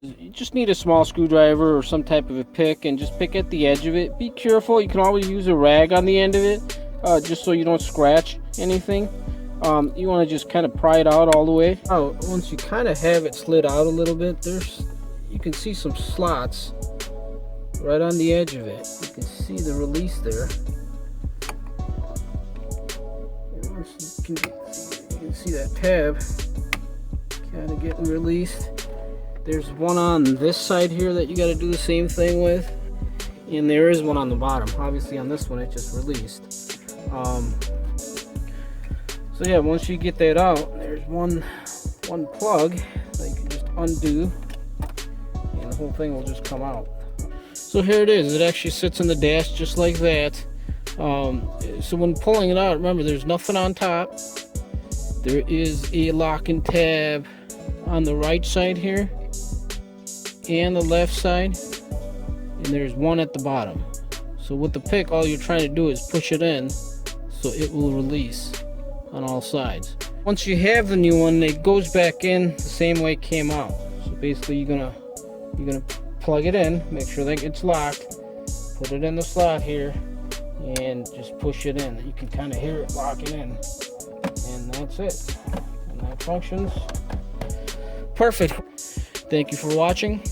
You just need a small screwdriver or some type of a pick and just pick at the edge of it. Be careful, you can always use a rag on the end of it, just so you don't scratch anything. You want to just kind of pry it out all the way. Once you kind of have it slid out a little bit, you can see some slots right on the edge of it. You can see the release there. And once you can see that tab kind of getting released. There's one on this side here that you got to do the same thing with, and there is one on the bottom. Obviously on this one it just released. So yeah, once you get that out, there's one plug that you can just undo, and the whole thing will just come out. So here it is. It actually sits in the dash just like that. So when pulling it out, remember there's nothing on top. There is a lock and tab on the right side here and the left side, and there's one at the bottom. So with the pick, all you're trying to do is push it in so it will release on all sides. Once you have the new one, it goes back in the same way it came out. So basically you're gonna plug it in, make sure that it's locked, put it in the slot here, and just push it in. You can kind of hear it locking in, and that's it. And that functions perfect. Thank you for watching.